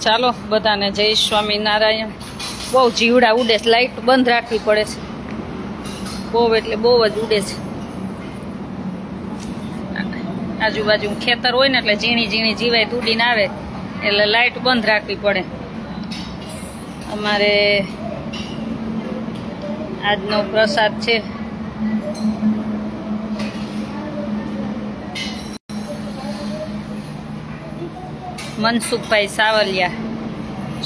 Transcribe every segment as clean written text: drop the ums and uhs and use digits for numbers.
ચાલો બધાને જય સ્વામિનારાયણ। બહુ જીવડા ઉડે છે, લાઈટ બંધ રાખવી પડે છે, બહુ એટલે બહુ જ ઉડે છે। આજુબાજુ ખેતર હોય ને એટલે ઝીણી ઝીણી જીવાય ઉડીને આવે એટલે લાઈટ બંધ રાખવી પડે। અમારે આજનો પ્રસાદ છે મનસુખભાઈ સાવલિયા,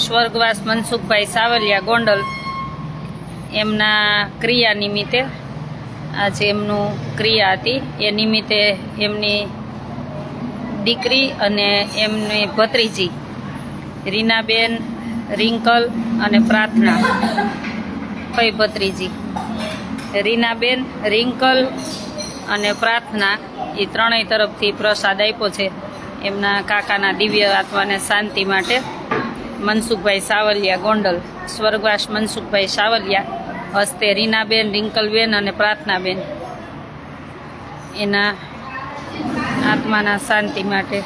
સ્વર્ગવાસ મનસુખભાઈ સાવલિયા ગોંડલ, એમના ક્રિયા નિમિત્તે આજે એમનું ક્રિયા હતી એ નિમિત્તે એમની દીકરી અને એમની ભત્રીજી રીનાબેન, રિંકલ અને પ્રાર્થના, કઈ ભત્રીજી રીનાબેન, રિંકલ અને પ્રાર્થના એ ત્રણેય તરફથી પ્રસાદ આપ્યો છે એમના કાકાના દિવ્ય આત્માને શાંતિ માટે। મનસુખભાઈ સાવલિયા ગોંડલ, સ્વર્ગવાસ મનસુખભાઈ સાવલિયા હસ્તે રીનાબેન, રિંકલબેન અને પ્રાર્થનાબેન એના આત્માના શાંતિ માટે।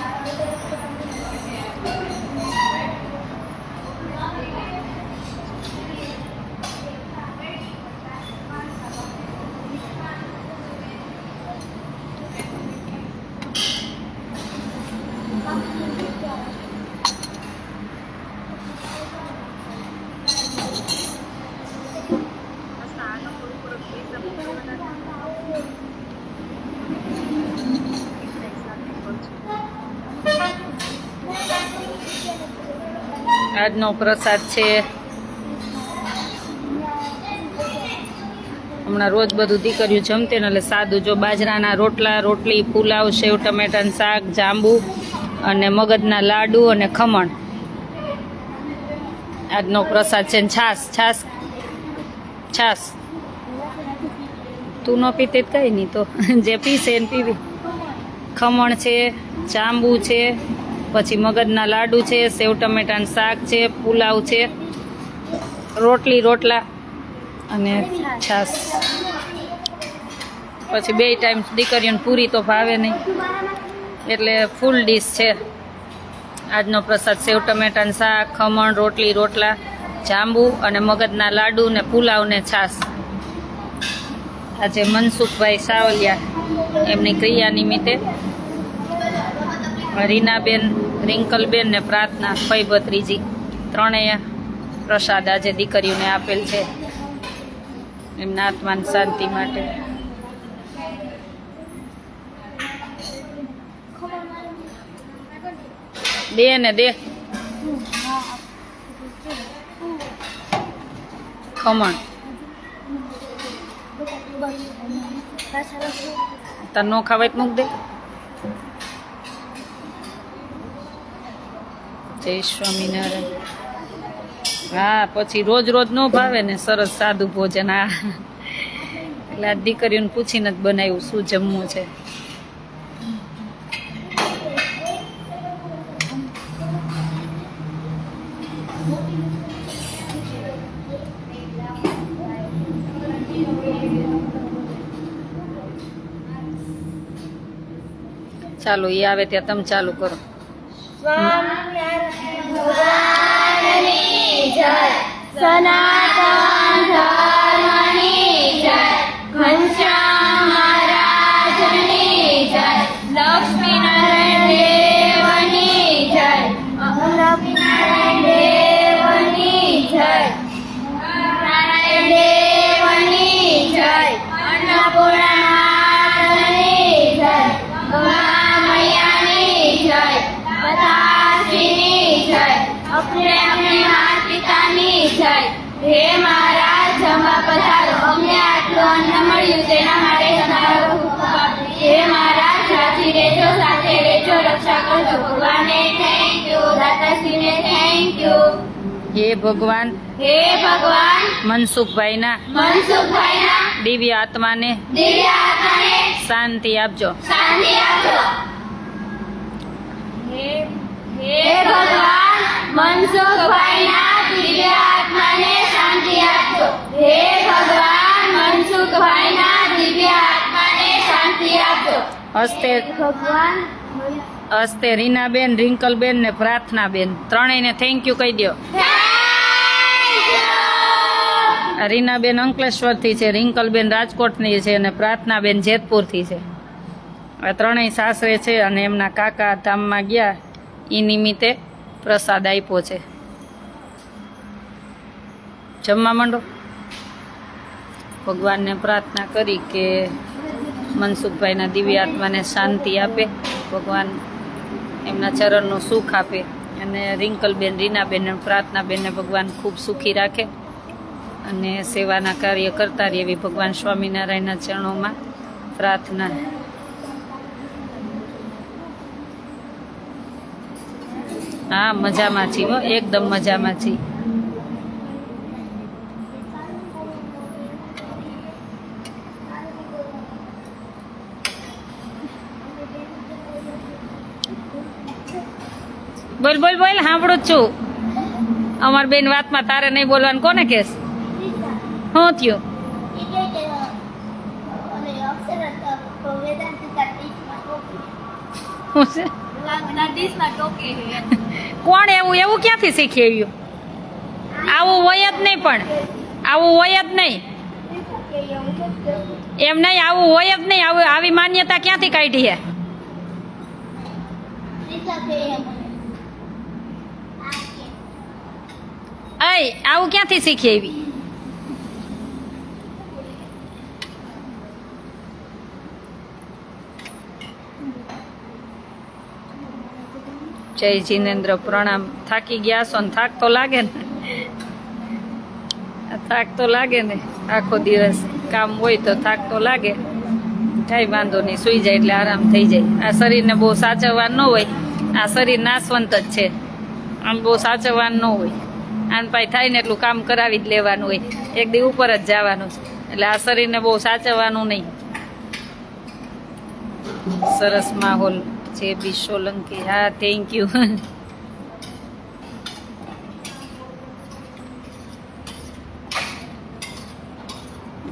આજનો પ્રસાદ છે, હમણાં રોજ બધું દીકરીઓ જમતે ને એટલે સાદું, જો બાજરાના રોટલા, રોટલી, પુલાવ, સેવ ટમેટાનું શાક, જાંબુ અને મગજના લાડુ અને ખમણ આજનો પ્રસાદ છે। છાસ છાસ છાસ તું ન પીતે કઈ નહીં, તો જે પીશે એને પીવી। ખમણ છે, જાંબુ છે, પછી મગજના લાડુ છે, સેવ ટમેટાનું શાક છે, પુલાવ છે, રોટલી, રોટલા અને છાસ। પછી 2 ટાઈમ દીકરીઓને પૂરી તો ભાવે નહીં એટલે ફૂલ ડીશ છે આજનો પ્રસાદ। સેવ ટમેટાનું શાક, ખમણ, રોટલી, રોટલા, જાંબુ અને મગજના લાડુ ને પુલાવ ને છાસ। આજે મનસુખભાઈ સાવલિયા એમની ક્રિયા નિમિત્તે રીનાબેન, રિંકલબેન ને પ્રાર્થના, ફઈ ભત્રીજી ત્રણેય પ્રસાદ આજે દીકરીઓને આપેલ છે એમના આત્માની શાંતિ માટે। દે ને દે ખમણ, તાર નો ખાવાય મૂક દે। જય સ્વામિનારાયણ। હા, પછી રોજ રોજ ન ભાવે ને, સરસ સાદું ભોજન। હા, એટલે આ દીકરીઓને પૂછીને જ બનાવ્યું શું જમવું છે। ચાલો, એ આવે ત્યાં તમે ચાલુ કરો। ભગવાનની જય, સનાતન ધર્મની જય, ઘનશ્યામ મહારાજની જય, લક્ષ્મીનારાયણ દેવની જય, લક્ષ્મીનારાયણ દેવની જય, નારાયણ દેવની જય, અન્નપૂર્ણા માતની જય, ગંગા મૈયાની જય, માતાશ્રીની જય, अपने अपने माता પિતાની જય। હે મહારાજ, જમવા પધારો, અમને આટલું અન્ન મળ્યું તેના માટે તમારો ખૂબ આભાર। હે મહારાજ, સાચી રહેજો, સાથે રહેજો, રક્ષા કરજો। ભગવાનને થેન્ક યુ, દાતાશ્રીને થેન્ક યુ। હે ભગવાન, હે ભગવાન, મનસુખભાઈના દિવ્ય આત્માને શાંતિ આપજો, શાંતિ આપજો। હે ભગવાન, મનસુખભાઈના દિવ્ય આત્માને શાંતિ આપજો। હે ભગવાન, મનસુખભાઈના દિવ્ય આત્માને શાંતિ આપજો। હસ્તે ભગવાન હસ્તે રીનાબેન, રિંકલબેન ને પ્રાર્થનાબેન ત્રણેયને થેન્ક યુ કહી દો. રીનાબેન અંકલેશ્વરથી છે, રિંકલબેન રાજકોટની છે અને પ્રાર્થનાબેન જેતપુરથી છે. આ ત્રણેય સાસરે છે અને એમના કાકા ધામમાં ગયા એ નિમિત્તે પ્રસાદ આપ્યો છે. જમવા માંડો. ભગવાનને પ્રાર્થના કરી કે મનસુખભાઈના દિવ્ય આત્માને શાંતિ આપે, ભગવાન એમના ચરણનું સુખ આપે અને રિંકલબેન, રીનાબેન અને પ્રાર્થનાબેનને ભગવાન ખૂબ સુખી રાખે અને સેવાના કાર્ય કરતા રહે એવી ભગવાન સ્વામિનારાયણના ચરણોમાં પ્રાર્થના. હા, મજામાં છીએ હો, એકદમ મજામાં છીએ. બોલ બોલ બોલ, સાંભળું જ છું. અમાર બેન વાતમાં તારે નહીં બોલવાનું કોને કેસ? શું થયું? શું છે? કોણ એવું એવું ક્યાંથી શીખી આવ્યું? આવું હોય જ નહીં, પણ આવું હોય જ નહીં. એમ નહીં, આવું હોય જ નહીં. આવું આવી માન્યતા ક્યાંથી કાઢી હે? આવું ક્યાંથી શીખી આવી? જય જીનેન્દ્ર, પ્રણામ. થાકી ગયા છો ને? થાક તો લાગે ને, થાક તો લાગે ને. આખો દિવસ કામ હોય તો થાક તો લાગે. કાંઈ વાંધો નહીં, સુઈ જાય એટલે આરામ થઈ જાય. આ શરીરને બહુ સાચવવાનું ન હોય. આ શરીર નાશવંત જ છે, આમ બહુ સાચવવાનું ન હોય. આન પાઈ થાય ને એટલું કામ કરાવી જ લેવાનું હોય. એક દી ઉપર જ જવાનું છે, એટલે આ શરીરને બહુ સાચવવાનું નહીં. સરસ માહોલ છે. બી સોલંકી, હા થેન્ક યુ.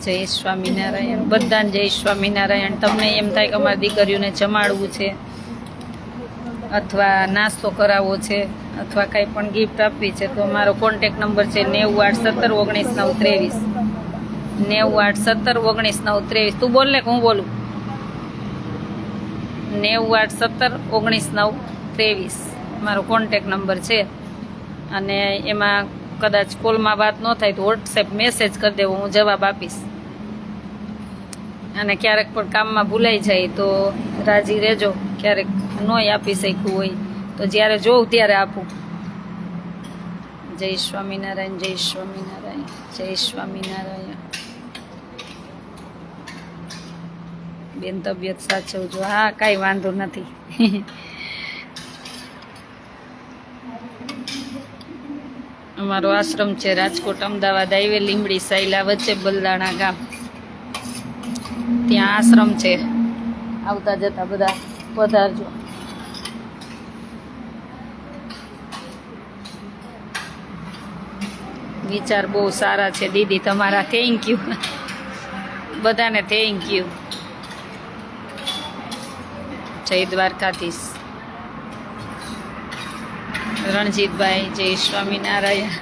જય સ્વામિનારાયણ. બધાને જય સ્વામિનારાયણ. તમને એમ થાય કે અમારી દીકરીઓને જમાડવું છે અથવા નાસ્તો કરાવવો છે અથવા કંઈ પણ ગિફ્ટ આપવી છે તો મારો કોન્ટેક નંબર છે 981719 923. તું બોલ ને કે હું બોલું? 981719 મારો કોન્ટેક નંબર છે. અને એમાં કદાચ કોલમાં વાત ન થાય તો વોટ્સએપ મેસેજ કરી દેવો, હું જવાબ આપીશ. અને ક્યારેક પણ કામમાં ભૂલાઈ જાય તો રાજી રહેજો. ક્યારેક નોય આપી શક્યું હોય તો જ્યારે જોઉં ત્યારે આપું. જય સ્વામિનારાયણ, જય સ્વામિનારાયણ, જય સ્વામિનારાયણ. બેન તબિયત સાચવજો. હા, કાંઈ વાંધો નથી. અમારો આશ્રમ છે રાજકોટ અમદાવાદ હાઈવે, લીંબડી સાયલા વચ્ચે બલદાણા ગામ. ત્યાં આશ્રમ છે. આવતા જતા બધા પધારજો. વિચાર બહુ સારા છે દીદી તમારા. થેન્ક યુ બધાને, થેન્ક યુ. જય દ્વારકાધીશ. રણજીતભાઈ, જય સ્વામિનારાયણ.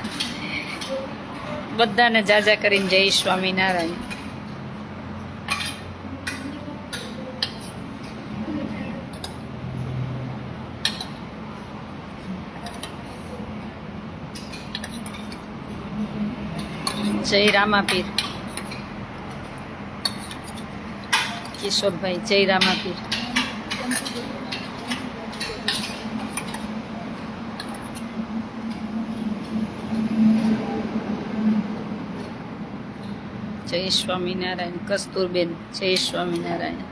બધાને જાજા કરીને જય સ્વામિનારાયણ. જય રામાપીર. કિશોરભાઈ, જય રામાપીર. જય સ્વામિનારાયણ. કસ્તુરબેન, જય સ્વામિનારાયણ.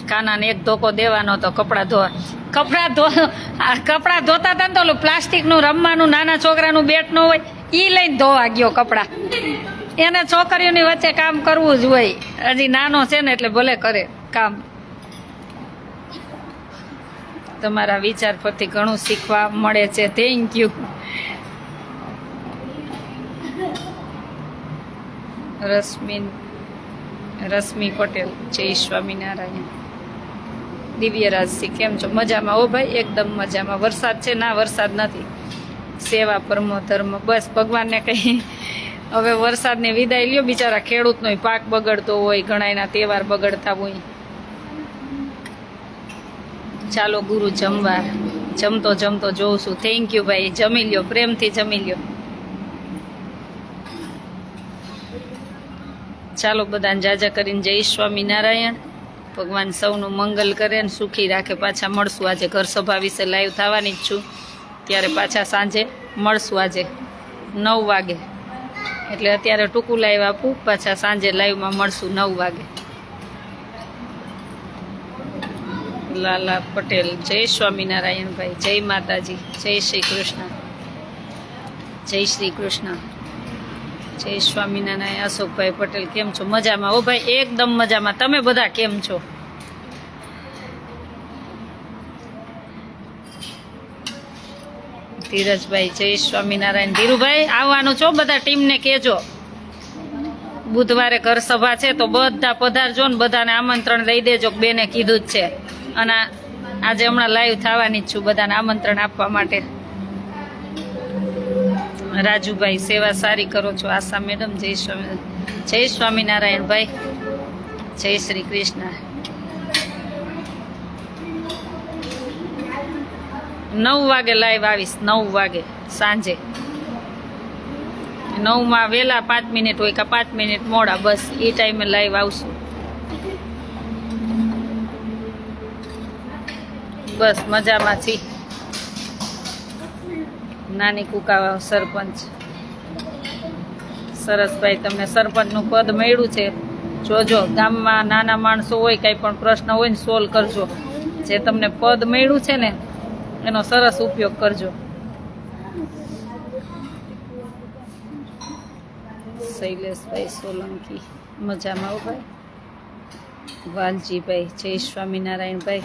કાનાને એક ધોકો દેવાનો તો કપડાં ધોતા હતા ને તો ઓલું પ્લાસ્ટિકનું રમવાનું નાના છોકરાનું બેટ ન હોય એ લઈને ધોવા ગયો કપડાં. એને છોકરીઓની વચ્ચે કામ કરવું જ હોય. હજી નાનો છે ને એટલે ભલે કરે કામ. તમારા વિચાર પરથી ઘણું શીખવા મળે છે. Thank you. રશ્મિ પટેલ, જય સ્વામિનારાયણ. દિવ્યરાજસિંહ, કેમ છો? મજામાં હો ભાઈ, એકદમ મજામાં. વરસાદ છે? ના, વરસાદ નથી. સેવા પરમો ધર્મ. બસ ભગવાનને કઈ હવે વરસાદને વિદાય લ્યો. બિચારા ખેડૂતનો પાક બગડતો હોય, ઘણાયના તહેવાર બગડતા હોય. ચાલો ગુરુ જમવા. જમતો જોઉં છું. થેન્ક યુ ભાઈ. જમી લ્યો, પ્રેમથી જમી લ્યો. ચાલો બધાને જાજા કરીને જય સ્વામિનારાયણ. ભગવાન સૌનું મંગલ કરે ને સુખી રાખે. પાછા મળશું. આજે ઘર સભા વિશે લાઈવ થવાની જ છું, ત્યારે પાછા સાંજે મળશું. આજે 9 વાગે, એટલે અત્યારે ટૂંકું લાઈવ આપું. પાછા સાંજે લાઈવમાં મળશું 9 વાગે. લાલા પટેલ, જય સ્વામિનારાયણ ભાઈ. જય માતાજી, જય શ્રી કૃષ્ણ, જય શ્રી કૃષ્ણ, જય સ્વામિનારાયણ. અશોકભાઈ પટેલ, કેમ છો? મજામાં હો ભાઈ, એકદમ મજામાં. તમે બધા કેમ છો? ધીરજભાઈ, જય સ્વામિનારાયણ. ધીરુભાઈ આવવાનું છો? બધા ટીમને કહેજો. બુધવારે ઘર સભા છે, તો બધા પધારજો ને બધાને આમંત્રણ દઈ દેજો. બેને કીધું જ છે. અને આજે હમણાં લાઈવ થવાની જ છું, બધાને આમંત્રણ આપવા માટે. રાજુભાઈ, સેવા સારી કરો છો. આશા મેડમ, જય સ્વામિનારાયણ ભાઈ. જય શ્રી કૃષ્ણ. 9 વાગે લાઈવ આવીશ. 9 વાગે સાંજે. 9માં વહેલા 5 મિનિટ હોય કે 5 મિનિટ મોડા, બસ એ ટાઈમે લાઈવ આવશું. બસ મજામાં છી. નાની કુકા સરપંચ. સરસભાઈ, તમને સરપંચનું પદ મળ્યું છે. જોજો, ગામમાં નાના માણસો હોય, કંઈ પણ પ્રશ્ન હોય ને સોલ્વ કરજો. જે તમને પદ મળ્યું છે ને એનો સરસ ઉપયોગ કરજો. શૈલેષભાઈ સોલંકી, મજામાં હો ભાઈ. વાલજીભાઈ, જય સ્વામિનારાયણ ભાઈ.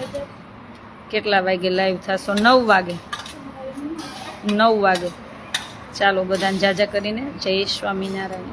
કેટલા વાગે લાઈવ થશો? 9 વાગે. 9 વાગે. ચાલો બધાને જાજા કરીને જય સ્વામિનારાયણ.